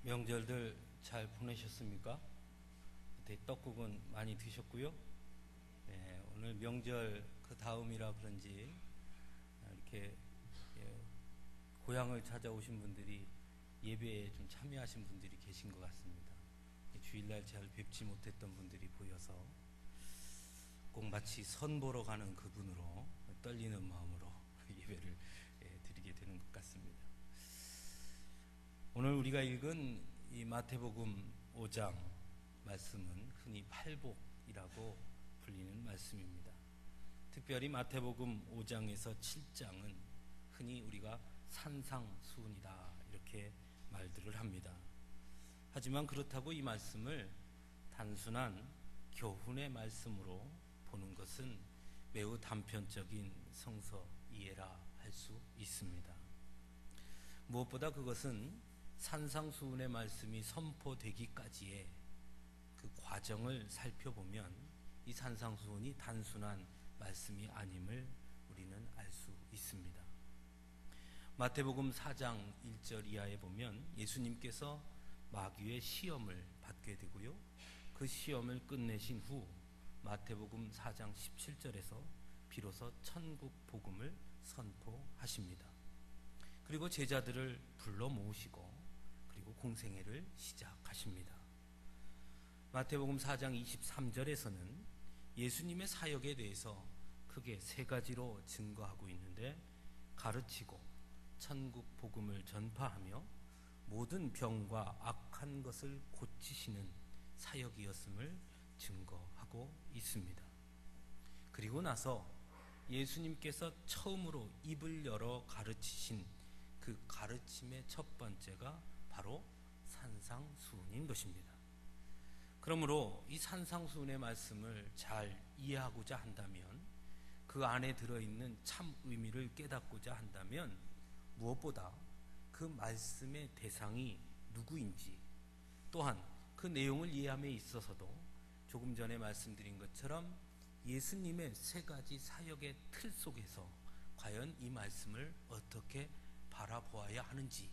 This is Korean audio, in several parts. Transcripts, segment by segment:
명절들 잘 보내셨습니까? 떡국은 많이 드셨고요. 네, 오늘 명절 그 다음이라 그런지 이렇게 고향을 찾아오신 분들이 예배에 좀 참여하신 분들이 계신 것 같습니다. 주일날 잘 뵙지 못했던 분들이 보여서 꼭 마치 선 보러 가는 그분으로 떨리는 마음으로 예배를 드리게 되는 것 같습니다. 오늘 우리가 읽은 이 마태복음 5장 말씀은 흔히 팔복이라고 불리는 말씀입니다. 특별히 마태복음 5장에서 7장은 흔히 우리가 산상수훈이다 이렇게 말들을 합니다. 하지만 그렇다고 이 말씀을 단순한 교훈의 말씀으로 보는 것은 매우 단편적인 성서 이해라 할 수 있습니다. 무엇보다 그것은 산상수훈의 말씀이 선포되기까지의 그 과정을 살펴보면 이 산상수훈이 단순한 말씀이 아님을 우리는 알 수 있습니다. 마태복음 4장 1절 이하에 보면 예수님께서 마귀의 시험을 받게 되고요, 그 시험을 끝내신 후 마태복음 4장 17절에서 비로소 천국 복음을 선포하십니다. 그리고 제자들을 불러 모으시고 그리고 공생애를 시작하십니다. 마태복음 4장 23절에서는 예수님의 사역에 대해서 크게 세 가지로 증거하고 있는데, 가르치고 천국 복음을 전파하며 모든 병과 악한 것을 고치시는 사역이었음을 증거하고 있습니다. 그리고 나서 예수님께서 처음으로 입을 열어 가르치신 그 가르침의 첫 번째가 바로 산상수훈인 것입니다. 그러므로 이 산상수훈의 말씀을 잘 이해하고자 한다면, 그 안에 들어있는 참 의미를 깨닫고자 한다면 무엇보다 그 말씀의 대상이 누구인지, 또한 그 내용을 이해함에 있어서도 조금 전에 말씀드린 것처럼 예수님의 세 가지 사역의 틀 속에서 과연 이 말씀을 어떻게 바라보아야 하는지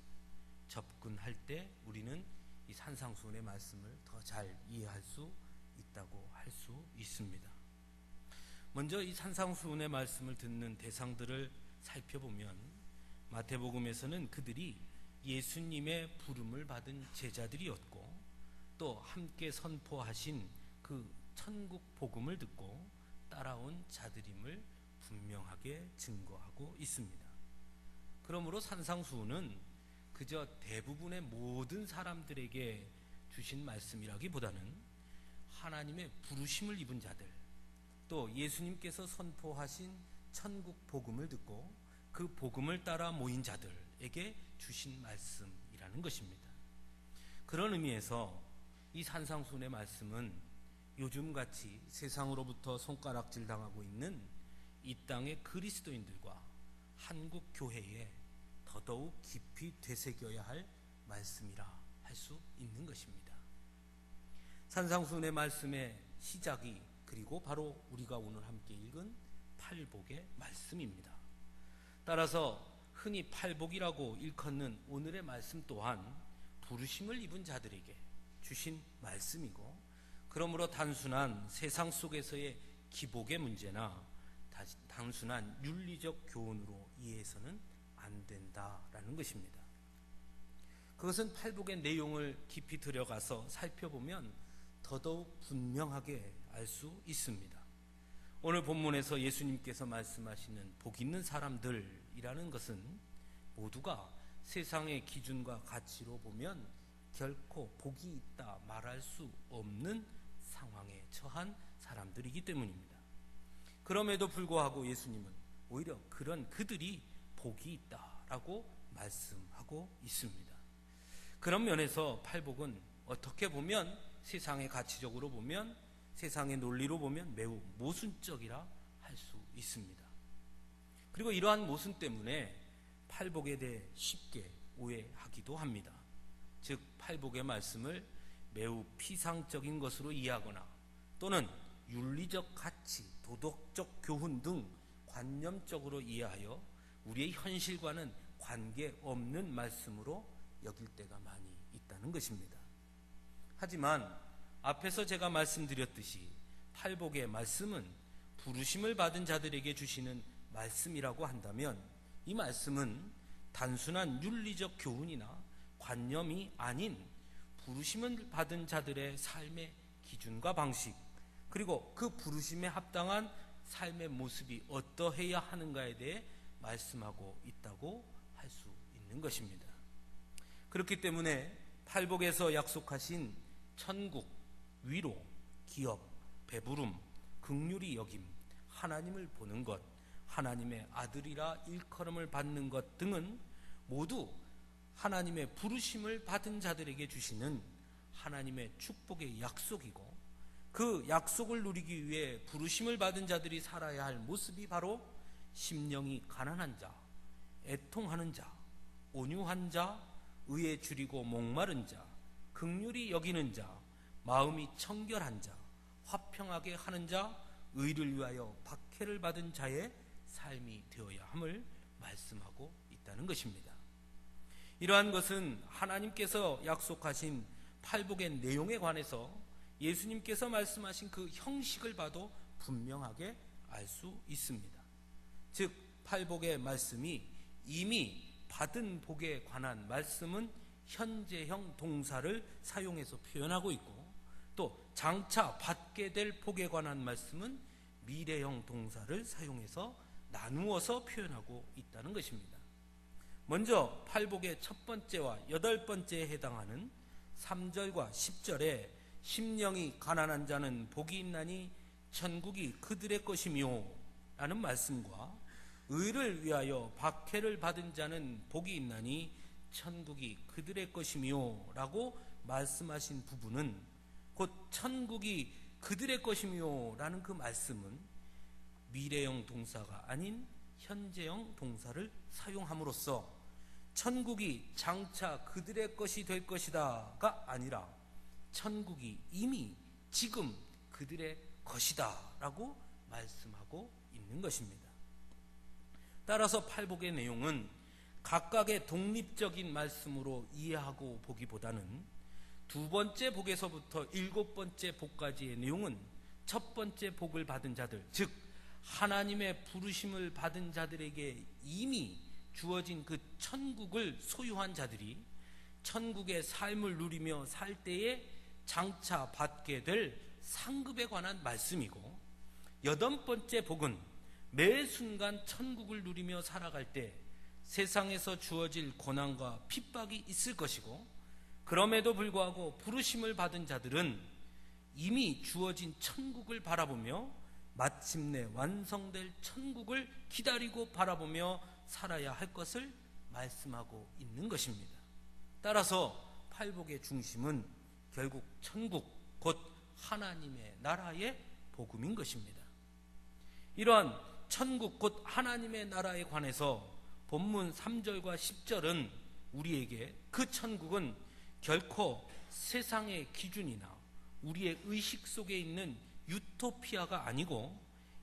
접근할 때 우리는 이 산상수훈의 말씀을 더 잘 이해할 수 있다고 할 수 있습니다. 먼저 이 산상수훈의 말씀을 듣는 대상들을 살펴보면 마태복음에서는 그들이 예수님의 부름을 받은 제자들이었고, 또 함께 선포하신 그 천국 복음을 듣고 따라온 자들임을 분명하게 증거하고 있습니다. 그러므로 산상수훈은 그저 대부분의 모든 사람들에게 주신 말씀이라기보다는 하나님의 부르심을 입은 자들, 또 예수님께서 선포하신 천국 복음을 듣고 그 복음을 따라 모인 자들에게 주신 말씀이라는 것입니다. 그런 의미에서 이 산상수훈의 말씀은 요즘같이 세상으로부터 손가락질 당하고 있는 이 땅의 그리스도인들과 한국 교회에 더더욱 깊이 되새겨야 할 말씀이라 할 수 있는 것입니다. 산상수훈의 말씀의 시작이 그리고 바로 우리가 오늘 함께 읽은 팔복의 말씀입니다. 따라서 흔히 팔복이라고 일컫는 오늘의 말씀 또한 부르심을 입은 자들에게 주신 말씀이고, 그러므로 단순한 세상 속에서의 기복의 문제나 단순한 윤리적 교훈으로 이해해서는 안 된다라는 것입니다. 그것은 팔복의 내용을 깊이 들여가서 살펴보면 더더욱 분명하게 알 수 있습니다. 오늘 본문에서 예수님께서 말씀하시는 복 있는 사람들이라는 것은 모두가 세상의 기준과 가치로 보면 결코 복이 있다 말할 수 없는 상황에 처한 사람들이기 때문입니다. 그럼에도 불구하고 예수님은 오히려 그런 그들이 복이 있다라고 말씀하고 있습니다. 그런 면에서 팔복은 어떻게 보면 세상의 가치적으로 보면, 세상의 논리로 보면 매우 모순적이라 할 수 있습니다. 그리고 이러한 모순 때문에 팔복에 대해 쉽게 오해하기도 합니다. 즉 팔복의 말씀을 매우 피상적인 것으로 이해하거나 또는 윤리적 가치, 도덕적 교훈 등 관념적으로 이해하여 우리의 현실과는 관계없는 말씀으로 여길 때가 많이 있다는 있다는 것입니다. 하지만 앞에서 제가 말씀드렸듯이 팔복의 말씀은 부르심을 받은 자들에게 주시는 말씀이라고 한다면 이 말씀은 단순한 윤리적 교훈이나 관념이 아닌 부르심을 받은 자들의 삶의 기준과 방식, 그리고 그 부르심에 합당한 삶의 모습이 어떠해야 하는가에 대해 말씀하고 있다고 할 수 있는 것입니다. 그렇기 때문에 팔복에서 약속하신 천국, 위로, 기업, 배부름, 긍휼히 여김, 하나님을 보는 것, 하나님의 아들이라 일컬음을 받는 것 등은 모두 하나님의 부르심을 받은 자들에게 주시는 하나님의 축복의 약속이고, 그 약속을 누리기 위해 부르심을 받은 자들이 살아야 할 모습이 바로 심령이 가난한 자, 애통하는 자, 온유한 자, 의에 줄이고 목마른 자, 긍휼히 여기는 자, 마음이 청결한 자, 화평하게 하는 자, 의를 위하여 박해를 받은 자의 삶이 되어야 함을 말씀하고 있다는 것입니다. 이러한 것은 하나님께서 약속하신 팔복의 내용에 관해서 예수님께서 말씀하신 그 형식을 봐도 분명하게 알 수 있습니다. 즉 팔복의 말씀이 이미 받은 복에 관한 말씀은 현재형 동사를 사용해서 표현하고 있고, 또 장차 받게 될 복에 관한 말씀은 미래형 동사를 사용해서 나누어서 표현하고 있다는 것입니다. 먼저 팔복의 첫 번째와 여덟 번째에 해당하는 3절과 10절에 심령이 가난한 자는 복이 있나니 천국이 그들의 것이며 라는 말씀과 의를 위하여 박해를 받은 자는 복이 있나니 천국이 그들의 것이며 라고 말씀하신 부분은 곧 천국이 그들의 것이며 라는 그 말씀은 미래형 동사가 아닌 현재형 동사를 사용함으로써 천국이 장차 그들의 것이 될 것이다가 아니라 천국이 이미 지금 그들의 것이다 라고 말씀하고 있는 것입니다. 따라서 팔복의 내용은 각각의 독립적인 말씀으로 이해하고 보기보다는 두 번째 복에서부터 일곱 번째 복까지의 내용은 첫 번째 복을 받은 자들, 즉 하나님의 부르심을 받은 자들에게 이미 주어진 그 천국을 소유한 자들이 천국의 삶을 누리며 살 때에 장차 받게 될 상급에 관한 말씀이고, 여덟 번째 복은 매 순간 천국을 누리며 살아갈 때 세상에서 주어질 고난과 핍박이 있을 것이고, 그럼에도 불구하고 부르심을 받은 자들은 이미 주어진 천국을 바라보며 마침내 완성될 천국을 기다리고 바라보며 살아야 할 것을 말씀하고 있는 것입니다. 따라서 팔복의 중심은 결국 천국, 곧 하나님의 나라의 복음인 것입니다. 이러한 천국, 곧 하나님의 나라에 관해서 본문 3절과 10절은 우리에게 그 천국은 결코 세상의 기준이나 우리의 의식 속에 있는 유토피아가 아니고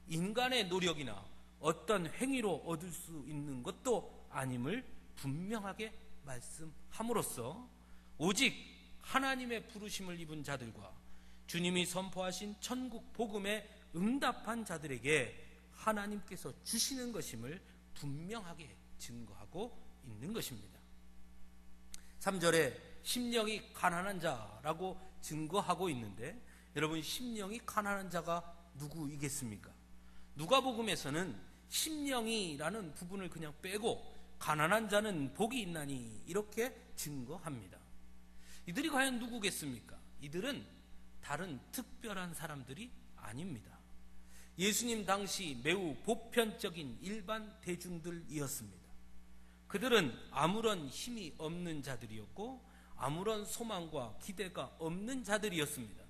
인간의 노력이나 어떤 행위로 얻을 수 있는 것도 아님을 분명하게 말씀함으로써 오직 하나님의 부르심을 입은 자들과 주님이 선포하신 천국 복음에 응답한 자들에게 하나님께서 주시는 것임을 분명하게 증거하고 있는 것입니다. 3절에 심령이 가난한 자라고 증거하고 있는데, 여러분 심령이 가난한 자가 누구이겠습니까? 누가복음에서는 심령이라는 부분을 그냥 빼고 가난한 자는 복이 있나니 이렇게 증거합니다. 이들이 과연 누구겠습니까? 이들은 다른 특별한 사람들이 아닙니다. 예수님 당시 매우 보편적인 일반 대중들이었습니다. 그들은 아무런 힘이 없는 자들이었고 아무런 소망과 기대가 없는 자들이었습니다.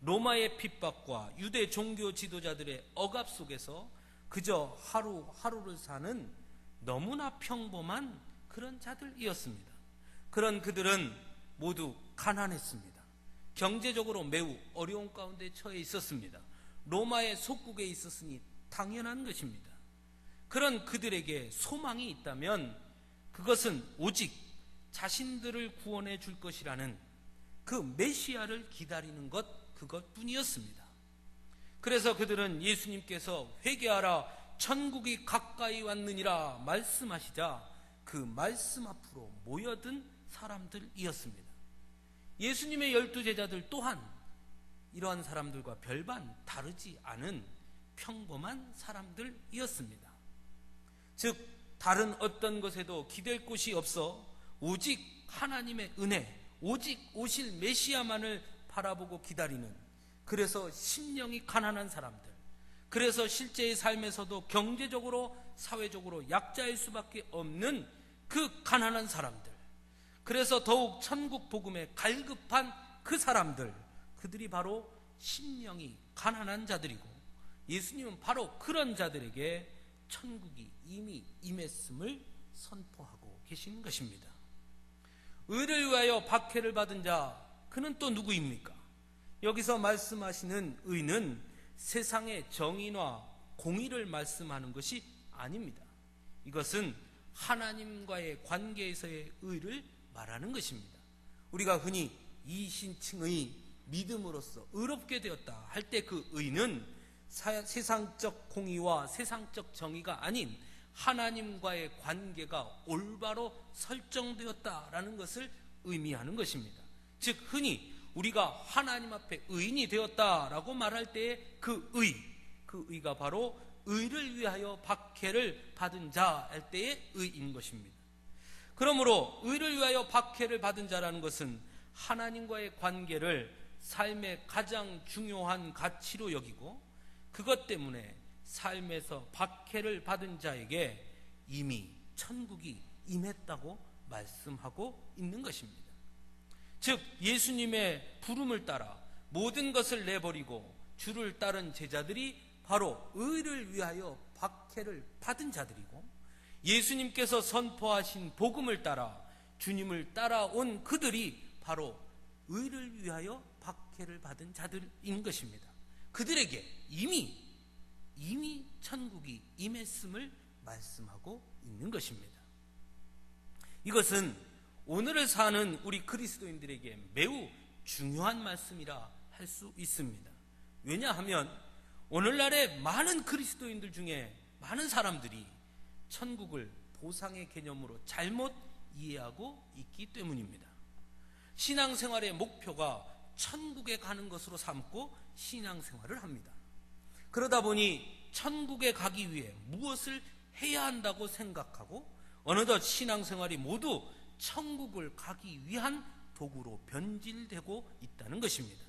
로마의 핍박과 유대 종교 지도자들의 억압 속에서 그저 하루하루를 사는 너무나 평범한 그런 자들이었습니다. 그런 그들은 모두 가난했습니다. 경제적으로 매우 어려운 가운데 처해 있었습니다. 로마의 속국에 있었으니 당연한 것입니다. 그런 그들에게 소망이 있다면 그것은 오직 자신들을 구원해 줄 것이라는 그 메시아를 기다리는 그것뿐이었습니다. 그래서 그들은 예수님께서 회개하라 천국이 가까이 왔느니라 말씀하시자 그 말씀 앞으로 모여든 사람들이었습니다. 예수님의 12제자들 또한 이러한 사람들과 별반 다르지 않은 평범한 사람들이었습니다. 즉 다른 어떤 것에도 기댈 곳이 없어 오직 하나님의 은혜, 오직 오실 메시아만을 바라보고 기다리는, 그래서 심령이 가난한 사람들, 그래서 실제의 삶에서도 경제적으로 사회적으로 약자일 수밖에 없는 그 가난한 사람들, 그래서 더욱 천국 복음에 갈급한 그 사람들, 그들이 바로 심령이 가난한 자들이고, 예수님은 바로 그런 자들에게 천국이 이미 임했음을 선포하고 계신 것입니다. 의를 위하여 박해를 받은 자, 그는 또 누구입니까? 여기서 말씀하시는 의는 세상의 정의와 공의를 말씀하는 것이 아닙니다. 이것은 하나님과의 관계에서의 의를 말하는 것입니다. 우리가 흔히 이신칭의 믿음으로써 의롭게 되었다 할 때 그 의는 세상적 공의와 세상적 정의가 아닌 하나님과의 관계가 올바로 설정되었다라는 것을 의미하는 것입니다. 즉 흔히 우리가 하나님 앞에 의인이 되었다라고 말할 때의 그 의가 바로 의를 위하여 박해를 받은 자 할 때의 의인 것입니다. 그러므로 의를 위하여 박해를 받은 자라는 것은 하나님과의 관계를 삶의 가장 중요한 가치로 여기고 그것 때문에 삶에서 박해를 받은 자에게 이미 천국이 임했다고 말씀하고 있는 것입니다. 즉 예수님의 부름을 따라 모든 것을 내버리고 주를 따른 제자들이 바로 의를 위하여 박해를 받은 자들이고, 예수님께서 선포하신 복음을 따라 주님을 따라온 그들이 바로 의를 위하여 박해를 받은 자들인 것입니다. 그들에게 이미 천국이 임했음을 말씀하고 있는 것입니다. 이것은 오늘을 사는 우리 그리스도인들에게 매우 중요한 말씀이라 할 수 있습니다. 왜냐하면 오늘날의 많은 그리스도인들 중에 많은 사람들이 천국을 보상의 개념으로 잘못 이해하고 있기 때문입니다. 신앙생활의 목표가 천국에 가는 것으로 삼고 신앙생활을 합니다. 그러다 보니 천국에 가기 위해 무엇을 해야 한다고 생각하고 어느덧 신앙생활이 모두 천국을 가기 위한 도구로 변질되고 있다는 것입니다.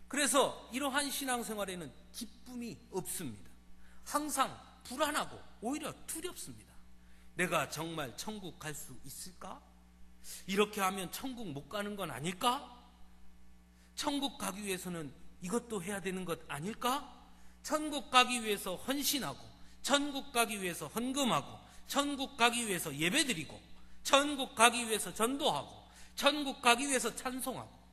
그래서 이러한 신앙생활에는 기쁨이 없습니다. 항상 불안하고 오히려 두렵습니다. 내가 정말 천국 갈 수 있을까? 이렇게 하면 천국 못 가는 건 아닐까? 천국 가기 위해서는 이것도 해야 되는 것 아닐까? 천국 가기 위해서 헌신하고, 천국 가기 위해서 헌금하고, 천국 가기 위해서 예배드리고, 천국 가기 위해서 전도하고, 천국 가기 위해서 찬송하고,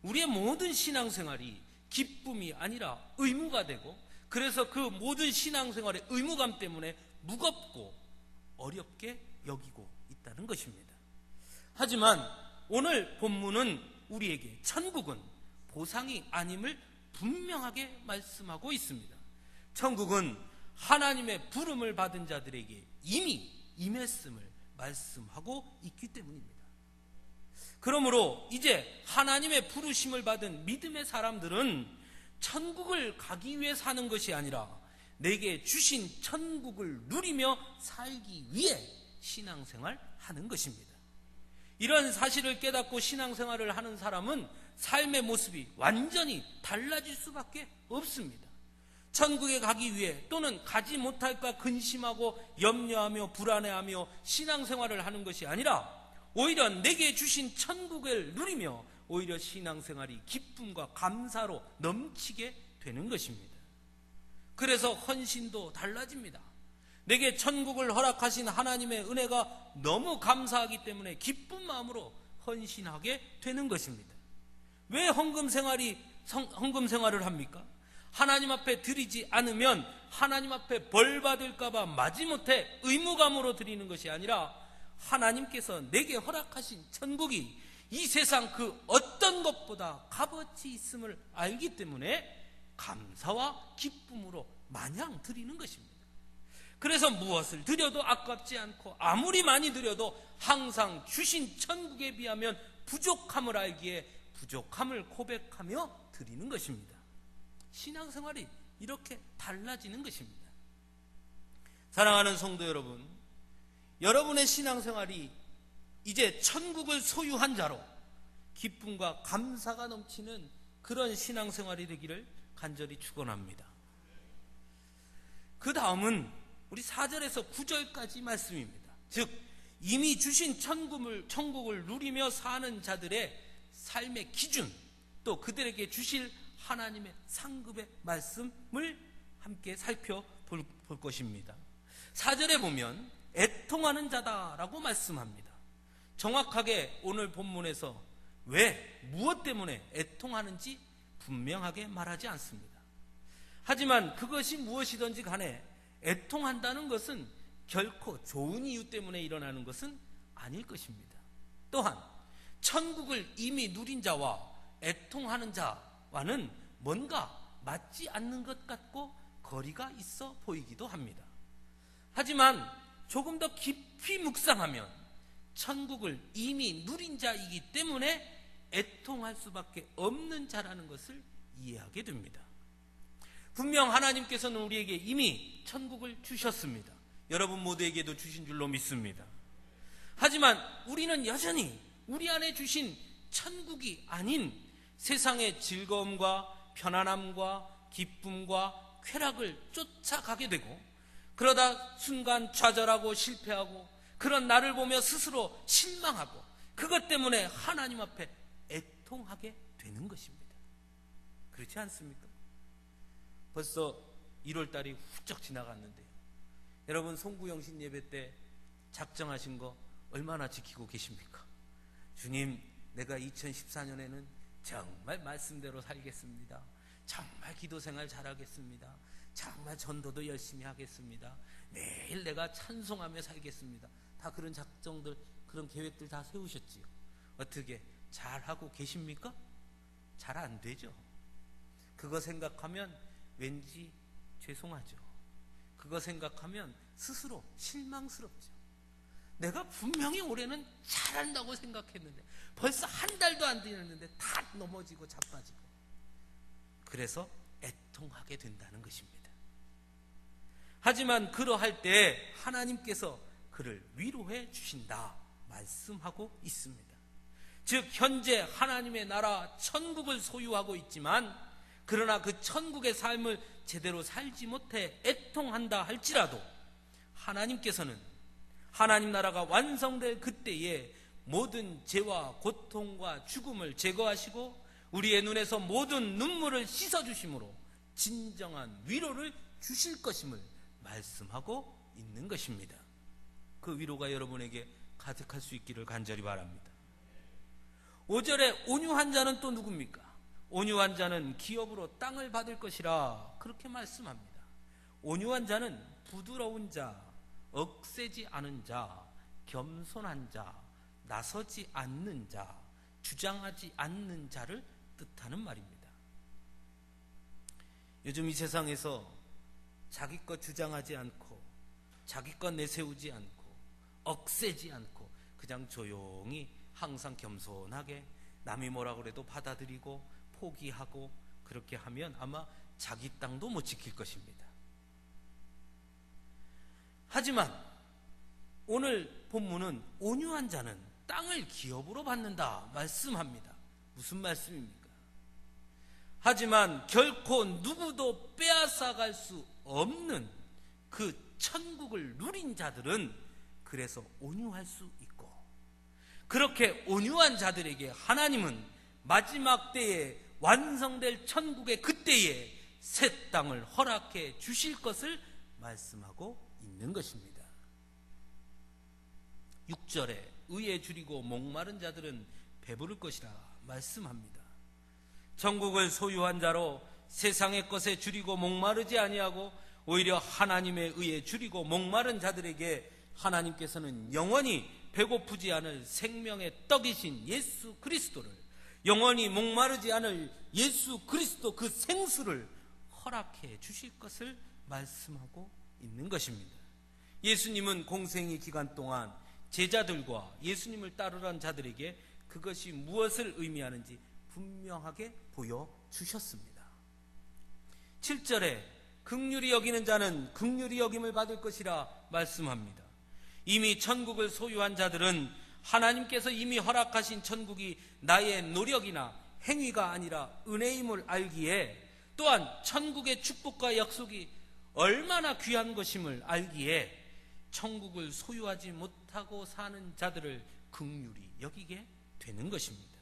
우리의 모든 신앙생활이 기쁨이 아니라 의무가 되고, 그래서 그 모든 신앙생활의 의무감 때문에 무겁고 어렵게 여기고 있다는 것입니다. 하지만 오늘 본문은 우리에게 천국은 보상이 아님을 분명하게 말씀하고 있습니다. 천국은 하나님의 부름을 받은 자들에게 이미 임했음을 말씀하고 있기 때문입니다. 그러므로 이제 하나님의 부르심을 받은 믿음의 사람들은 천국을 가기 위해 사는 것이 아니라 내게 주신 천국을 누리며 살기 위해 신앙생활 하는 것입니다. 이런 사실을 깨닫고 신앙생활을 하는 사람은 삶의 모습이 완전히 달라질 수밖에 없습니다. 천국에 가기 위해 또는 가지 못할까 근심하고 염려하며 불안해하며 신앙생활을 하는 것이 아니라 오히려 내게 주신 천국을 누리며 오히려 신앙생활이 기쁨과 감사로 넘치게 되는 것입니다. 그래서 헌신도 달라집니다. 내게 천국을 허락하신 하나님의 은혜가 너무 감사하기 때문에 기쁜 마음으로 헌신하게 되는 것입니다. 왜 헌금 생활을 합니까? 하나님 앞에 드리지 않으면 하나님 앞에 벌 받을까 봐 마지못해 의무감으로 드리는 것이 아니라 하나님께서 내게 허락하신 천국이 이 세상 그 어떤 것보다 값어치 있음을 알기 때문에 감사와 기쁨으로 마냥 드리는 것입니다. 그래서 무엇을 드려도 아깝지 않고 아무리 많이 드려도 항상 주신 천국에 비하면 부족함을 알기에 부족함을 고백하며 드리는 것입니다. 신앙생활이 이렇게 달라지는 것입니다. 사랑하는 성도 여러분, 여러분의 신앙생활이 이제 천국을 소유한 자로 기쁨과 감사가 넘치는 그런 신앙생활이 되기를 간절히 축원합니다. 그 다음은 우리 4절에서 9절까지 말씀입니다. 즉 이미 주신 천국을 누리며 사는 자들의 삶의 기준, 또 그들에게 주실 하나님의 상급의 말씀을 함께 살펴볼 것입니다. 4절에 보면 애통하는 자다라고 말씀합니다. 정확하게 오늘 본문에서 왜, 무엇 때문에 애통하는지 분명하게 말하지 않습니다. 하지만 그것이 무엇이든지 간에 애통한다는 것은 결코 좋은 이유 때문에 일어나는 것은 아닐 것입니다. 또한 천국을 이미 누린 자와 애통하는 자와는 뭔가 맞지 않는 것 같고 거리가 있어 보이기도 합니다. 하지만 조금 더 깊이 묵상하면 천국을 이미 누린 자이기 때문에 애통할 수밖에 없는 자라는 것을 이해하게 됩니다. 분명 하나님께서는 우리에게 이미 천국을 주셨습니다. 여러분 모두에게도 주신 줄로 믿습니다. 하지만 우리는 여전히 우리 안에 주신 천국이 아닌 세상의 즐거움과 편안함과 기쁨과 쾌락을 쫓아가게 되고, 그러다 순간 좌절하고 실패하고 그런 나를 보며 스스로 실망하고 그것 때문에 하나님 앞에 애통하게 되는 것입니다. 그렇지 않습니까? 벌써 1월달이 훌쩍 지나갔는데요. 여러분 송구영신 예배 때 작정하신 거 얼마나 지키고 계십니까? 주님, 내가 2014년에는 정말 말씀대로 살겠습니다. 정말 기도생활 잘하겠습니다. 정말 전도도 열심히 하겠습니다. 매일 내가 찬송하며 살겠습니다. 다 그런 작정들, 그런 계획들 다 세우셨지요. 어떻게 잘하고 계십니까? 잘 안 되죠. 그거 생각하면 왠지 죄송하죠. 그거 생각하면 스스로 실망스럽죠. 내가 분명히 올해는 잘한다고 생각했는데 벌써 한 달도 안 되었는데 다 넘어지고 자빠지고, 그래서 애통하게 된다는 것입니다. 하지만 그러할 때 하나님께서 그를 위로해 주신다 말씀하고 있습니다. 즉 현재 하나님의 나라 천국을 소유하고 있지만 그러나 그 천국의 삶을 제대로 살지 못해 애통한다 할지라도 하나님께서는 하나님 나라가 완성될 그때에 모든 죄와 고통과 죽음을 제거하시고 우리의 눈에서 모든 눈물을 씻어주심으로 진정한 위로를 주실 것임을 말씀하고 있는 것입니다. 그 위로가 여러분에게 가득할 수 있기를 간절히 바랍니다. 5절에 온유한 자는 또 누굽니까? 온유한 자는 기업으로 땅을 받을 것이라 그렇게 말씀합니다. 온유한 자는 부드러운 자, 억세지 않은 자, 겸손한 자, 나서지 않는 자, 주장하지 않는 자를 뜻하는 말입니다. 요즘 이 세상에서 자기 것 주장하지 않고 자기 것 내세우지 않고 억세지 않고 그냥 조용히 항상 겸손하게 남이 뭐라고 그래도 받아들이고 포기하고 그렇게 하면 아마 자기 땅도 못 지킬 것입니다. 하지만 오늘 본문은 온유한 자는 땅을 기업으로 받는다 말씀합니다. 무슨 말씀입니까? 하지만 결코 누구도 빼앗아갈 수 없는 그 천국을 누린 자들은 그래서 온유할 수 있고, 그렇게 온유한 자들에게 하나님은 마지막 때에 완성될 천국의 그때에 새 땅을 허락해 주실 것을 말씀하고 있는 것입니다. 6절에 의에 줄이고 목마른 자들은 배부를 것이라 말씀합니다. 천국을 소유한 자로 세상의 것에 줄이고 목마르지 아니하고 오히려 하나님의 의에 줄이고 목마른 자들에게 하나님께서는 영원히 배고프지 않을 생명의 떡이신 예수 그리스도를, 영원히 목마르지 않을 예수 그리스도 그 생수를 허락해 주실 것을 말씀하고 있는 것입니다. 예수님은 공생의 기간 동안 제자들과 예수님을 따르던 자들에게 그것이 무엇을 의미하는지 분명하게 보여주셨습니다. 7절에 긍휼히 여기는 자는 긍휼히 여김을 받을 것이라 말씀합니다. 이미 천국을 소유한 자들은 하나님께서 이미 허락하신 천국이 나의 노력이나 행위가 아니라 은혜임을 알기에, 또한 천국의 축복과 약속이 얼마나 귀한 것임을 알기에 천국을 소유하지 못하고 사는 자들을 긍휼히 여기게 되는 것입니다.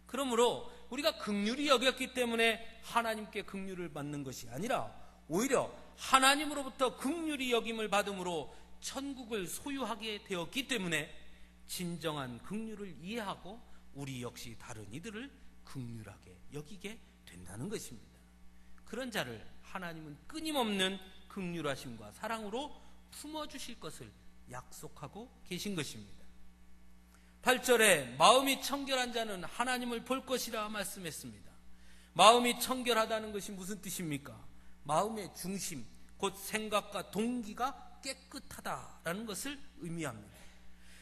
그러므로 우리가 긍휼히 여겼기 때문에 하나님께 긍휼을 받는 것이 아니라 오히려 하나님으로부터 긍휼히 여김을 받음으로 천국을 소유하게 되었기 때문에 진정한 긍휼을 이해하고 우리 역시 다른 이들을 긍휼하게 여기게 된다는 것입니다. 그런 자를 하나님은 끊임없는 긍휼하심과 사랑으로 품어주실 것을 약속하고 계신 것입니다. 8절에 마음이 청결한 자는 하나님을 볼 것이라 말씀했습니다. 마음이 청결하다는 것이 무슨 뜻입니까? 마음의 중심, 곧 생각과 동기가 깨끗하다라는 것을 의미합니다.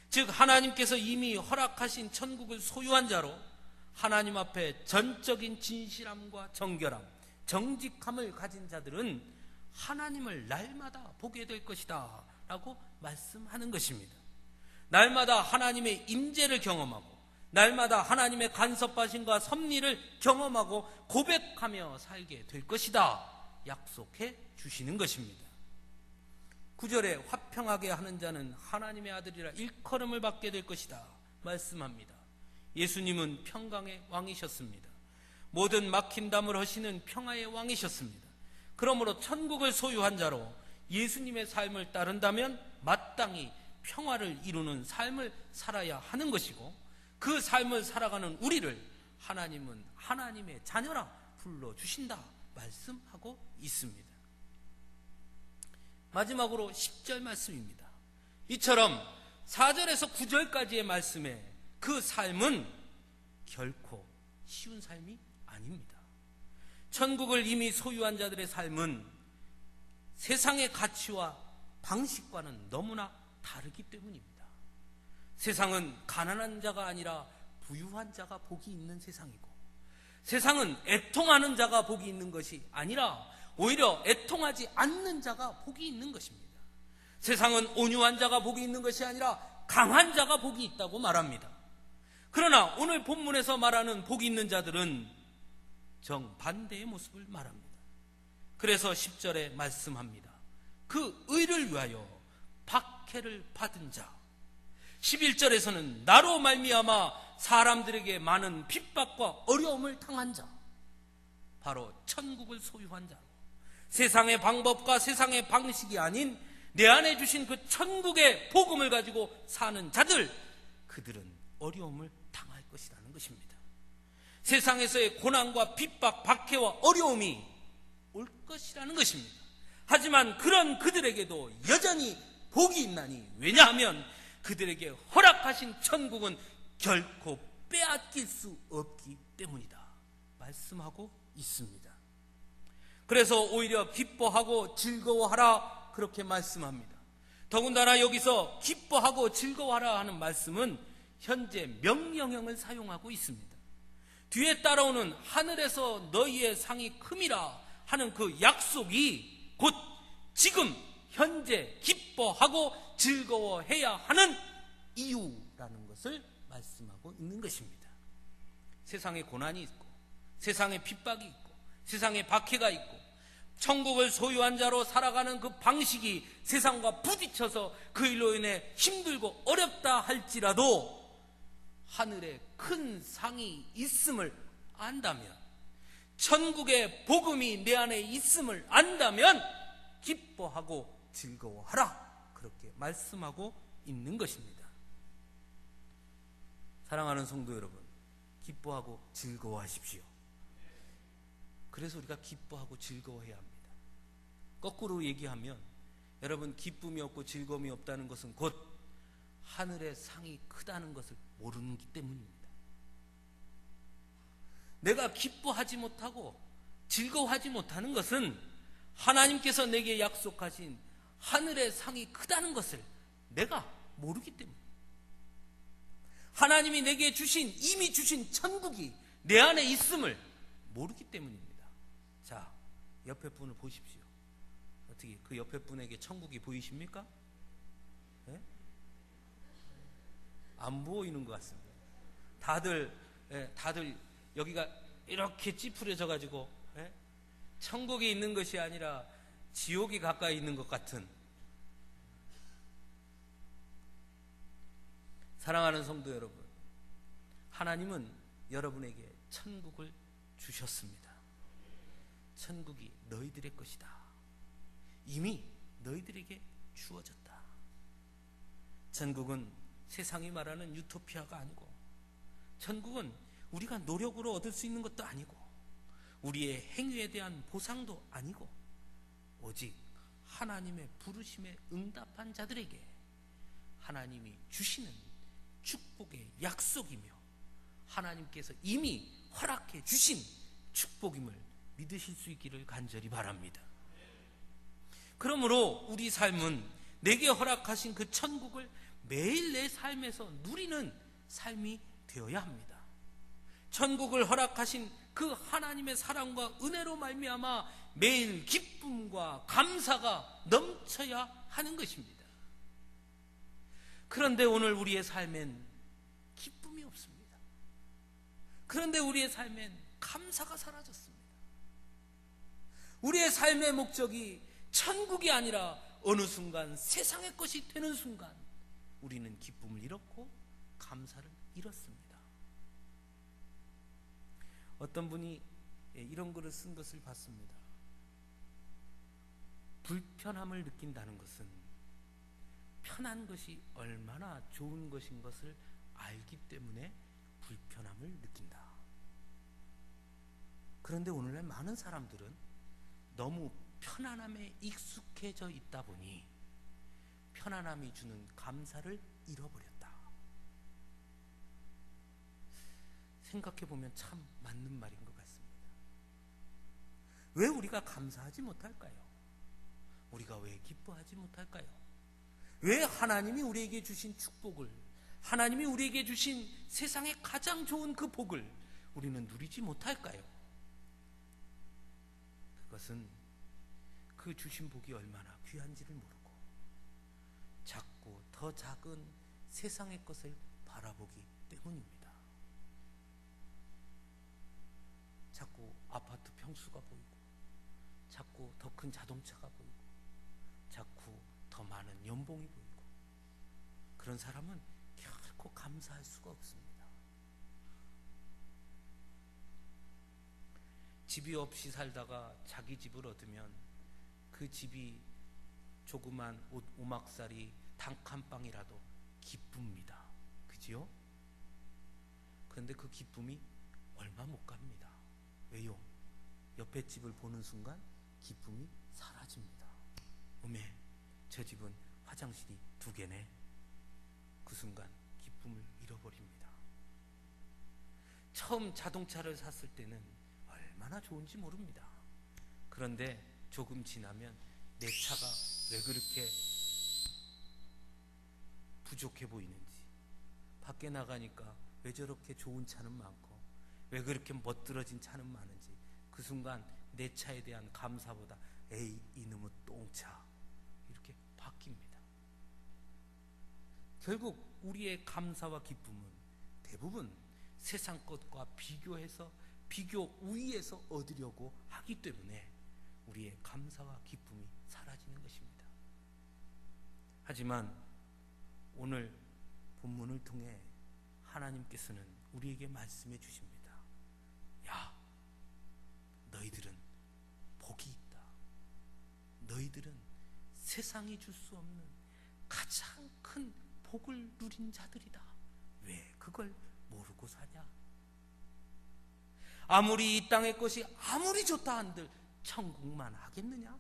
즉 하나님께서 이미 허락하신 천국을 소유한 자로 하나님 앞에 전적인 진실함과 정결함, 정직함을 가진 자들은 하나님을 날마다 보게 될 것이다 라고 말씀하는 것입니다. 날마다 하나님의 임재를 경험하고 날마다 하나님의 간섭하심과 섭리를 경험하고 고백하며 살게 될 것이다 약속해 주시는 것입니다. 9절에 화평하게 하는 자는 하나님의 아들이라 일컬음을 받게 될 것이다 말씀합니다. 예수님은 평강의 왕이셨습니다. 모든 막힌담을 허시는 평화의 왕이셨습니다. 그러므로 천국을 소유한 자로 예수님의 삶을 따른다면 마땅히 평화를 이루는 삶을 살아야 하는 것이고, 그 삶을 살아가는 우리를 하나님은 하나님의 자녀라 불러주신다 말씀하고 있습니다. 마지막으로 10절 말씀입니다. 이처럼 4절에서 9절까지의 말씀에 그 삶은 결코 쉬운 삶이 아닙니다. 천국을 이미 소유한 자들의 삶은 세상의 가치와 방식과는 너무나 다르기 때문입니다. 세상은 가난한 자가 아니라 부유한 자가 복이 있는 세상이고, 세상은 애통하는 자가 복이 있는 것이 아니라 오히려 애통하지 않는 자가 복이 있는 것입니다. 세상은 온유한 자가 복이 있는 것이 아니라 강한 자가 복이 있다고 말합니다. 그러나 오늘 본문에서 말하는 복이 있는 자들은 정반대의 모습을 말합니다. 그래서 10절에 말씀합니다. 그 의를 위하여 박해를 받은 자. 11절에서는 나로 말미암아 사람들에게 많은 핍박과 어려움을 당한 자, 바로 천국을 소유한 자로 세상의 방법과 세상의 방식이 아닌 내 안에 주신 그 천국의 복음을 가지고 사는 자들, 그들은 어려움을 당할 것이라는 것입니다. 세상에서의 고난과 핍박, 박해와 어려움이 올 것이라는 것입니다. 하지만 그런 그들에게도 여전히 복이 있나니, 왜냐하면 그들에게 허락하신 천국은 결코 빼앗길 수 없기 때문이다 말씀하고 있습니다. 그래서 오히려 기뻐하고 즐거워하라 그렇게 말씀합니다. 더군다나 여기서 기뻐하고 즐거워하라 하는 말씀은 현재 명령형을 사용하고 있습니다. 뒤에 따라오는 하늘에서 너희의 상이 큼이라 하는 그 약속이 곧 지금 현재 기뻐하고 즐거워해야 하는 이유라는 것을 말씀하고 있는 것입니다. 세상에 고난이 있고, 세상에 핍박이 있고, 세상에 박해가 있고, 천국을 소유한 자로 살아가는 그 방식이 세상과 부딪혀서 그 일로 인해 힘들고 어렵다 할지라도 하늘에 큰 상이 있음을 안다면, 천국의 복음이 내 안에 있음을 안다면 기뻐하고 즐거워하라 그렇게 말씀하고 있는 것입니다. 사랑하는 성도 여러분, 기뻐하고 즐거워하십시오. 그래서 우리가 기뻐하고 즐거워해야 합니다. 거꾸로 얘기하면 여러분, 기쁨이 없고 즐거움이 없다는 것은 곧 하늘의 상이 크다는 것을 모르기 때문입니다. 내가 기뻐하지 못하고 즐거워하지 못하는 것은 하나님께서 내게 약속하신 하늘의 상이 크다는 것을 내가 모르기 때문입니다. 하나님이 내게 이미 주신 천국이 내 안에 있음을 모르기 때문입니다. 자, 옆에 분을 보십시오. 어떻게 그 옆에 분에게 천국이 보이십니까? 네? 안 보이는 것 같습니다. 다들 여기가 이렇게 찌푸려져 가지고 천국이 있는 것이 아니라 지옥이 가까이 있는 것 같은. 사랑하는 성도 여러분, 하나님은 여러분에게 천국을 주셨습니다. 천국이 너희들의 것이다. 이미 너희들에게 주어졌다. 천국은 세상이 말하는 유토피아가 아니고, 천국은 우리가 노력으로 얻을 수 있는 것도 아니고, 우리의 행위에 대한 보상도 아니고, 오직 하나님의 부르심에 응답한 자들에게 하나님이 주시는 축복의 약속이며, 하나님께서 이미 허락해 주신 축복임을 믿으실 수 있기를 간절히 바랍니다. 그러므로 우리 삶은 내게 허락하신 그 천국을 매일 내 삶에서 누리는 삶이 되어야 합니다. 천국을 허락하신 그 하나님의 사랑과 은혜로 말미암아 매일 기쁨과 감사가 넘쳐야 하는 것입니다. 그런데 오늘 우리의 삶엔 기쁨이 없습니다. 그런데 우리의 삶엔 감사가 사라졌습니다. 우리의 삶의 목적이 천국이 아니라 어느 순간 세상의 것이 되는 순간 우리는 기쁨을 잃었고 감사를 잃었습니다. 어떤 분이 이런 글을 쓴 것을 봤습니다. 불편함을 느낀다는 것은 편한 것이 얼마나 좋은 것인 것을 알기 때문에 불편함을 느낀다. 그런데 오늘날 많은 사람들은 너무 편안함에 익숙해져 있다 보니 편안함이 주는 감사를 잃어버렸다. 생각해보면 참 맞는 말인 것 같습니다. 왜 우리가 감사하지 못할까요? 우리가 왜 기뻐하지 못할까요? 왜 하나님이 우리에게 주신 축복을, 하나님이 우리에게 주신 세상의 가장 좋은 그 복을 우리는 누리지 못할까요? 그것은 그 주신 복이 얼마나 귀한지를 모르고 자꾸 더 작은 세상의 것을 바라보기 때문입니다. 자꾸 아파트 평수가 보이고, 자꾸 더 큰 자동차가 보이고, 자꾸 더 많은 연봉이 보이고, 그런 사람은 결코 감사할 수가 없습니다. 집이 없이 살다가 자기 집을 얻으면 그 집이 조그만 오막살이 단칸방이라도 기쁩니다. 그지요? 그런데 그 기쁨이 얼마 못 갑니다. 왜요? 옆에 집을 보는 순간 기쁨이 사라집니다. 어메, 저 집은 화장실이 2개네. 그 순간 기쁨을 잃어버립니다. 처음 자동차를 샀을 때는 얼마나 좋은지 모릅니다. 그런데 조금 지나면 내 차가 왜 그렇게 부족해 보이는지, 밖에 나가니까 왜 저렇게 좋은 차는 많고 왜 그렇게 멋들어진 차는 많은지, 그 순간 내 차에 대한 감사보다 에이 이놈의 똥차 이렇게 바뀝니다. 결국 우리의 감사와 기쁨은 대부분 세상 것과 비교해서 비교 우위에서 얻으려고 하기 때문에 우리의 감사와 기쁨이 사라지는 것입니다. 하지만 오늘 본문을 통해 하나님께서는 우리에게 말씀해 주십니다. 야, 너희들은 복이 있다. 너희들은 세상이 줄 수 없는 가장 큰 복을 누린 자들이다. 왜 그걸 모르고 사냐? 아무리 이 땅의 것이 아무리 좋다 한들 천국만 하겠느냐?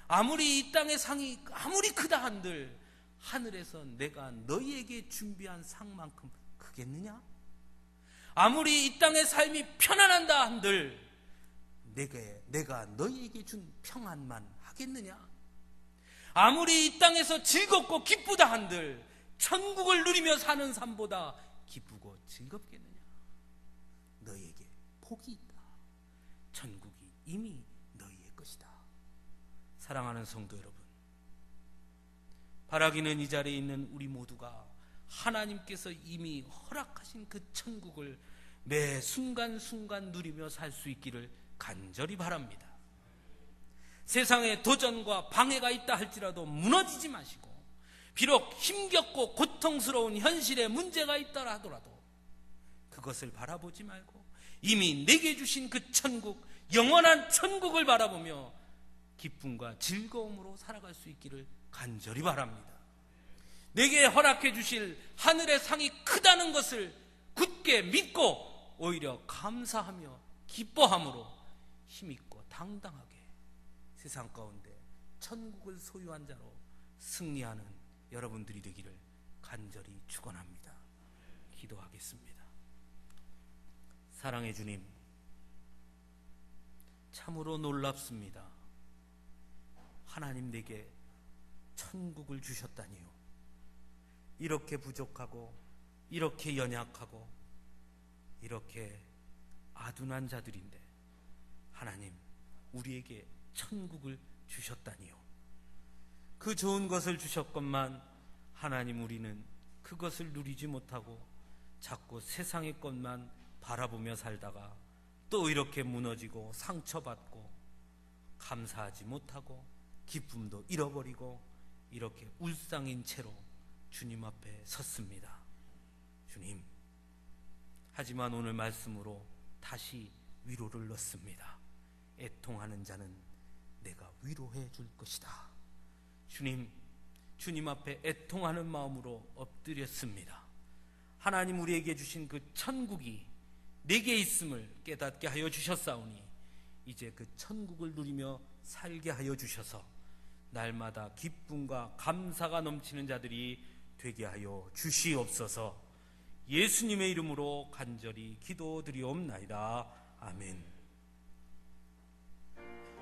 아무리 이 땅의 상이 아무리 크다 한들 하늘에서 내가 너희에게 준비한 상만큼 크겠느냐? 아무리 이 땅의 삶이 편안한다 한들 내가 너희에게 준 평안만 하겠느냐? 아무리 이 땅에서 즐겁고 기쁘다 한들 천국을 누리며 사는 삶보다 기쁘고 즐겁겠느냐? 너희에게 복이 있다. 천국이 이미 너희의 것이다. 사랑하는 성도 여러분, 바라기는 이 자리에 있는 우리 모두가 하나님께서 이미 허락하신 그 천국을 매 순간순간 누리며 살 수 있기를 간절히 바랍니다. 세상에 도전과 방해가 있다 할지라도 무너지지 마시고, 비록 힘겹고 고통스러운 현실에 문제가 있다 하더라도 그것을 바라보지 말고 이미 내게 주신 그 천국, 영원한 천국을 바라보며 기쁨과 즐거움으로 살아갈 수 있기를 간절히 바랍니다. 내게 허락해 주실 하늘의 상이 크다는 것을 굳게 믿고 오히려 감사하며 기뻐함으로 힘있고 당당하게 세상 가운데 천국을 소유한 자로 승리하는 여러분들이 되기를 간절히 축원합니다. 기도하겠습니다. 사랑의 주님, 참으로 놀랍습니다. 하나님 내게 천국을 주셨다니요. 이렇게 부족하고 이렇게 연약하고 이렇게 아둔한 자들인데 하나님 우리에게 천국을 주셨다니요. 그 좋은 것을 주셨건만 하나님 우리는 그것을 누리지 못하고 자꾸 세상의 것만 바라보며 살다가 또 이렇게 무너지고 상처받고 감사하지 못하고 기쁨도 잃어버리고 이렇게 울상인 채로 주님 앞에 섰습니다. 주님, 하지만 오늘 말씀으로 다시 위로를 넣습니다. 애통하는 자는 내가 위로해 줄 것이다. 주님 앞에 애통하는 마음으로 엎드렸습니다. 하나님 우리에게 주신 그 천국이 내게 있음을 깨닫게 하여 주셨사오니 이제 그 천국을 누리며 살게 하여 주셔서 날마다 기쁨과 감사가 넘치는 자들이 되게 하여 주시옵소서. 예수님의 이름으로 간절히 기도드리옵나이다. 아멘.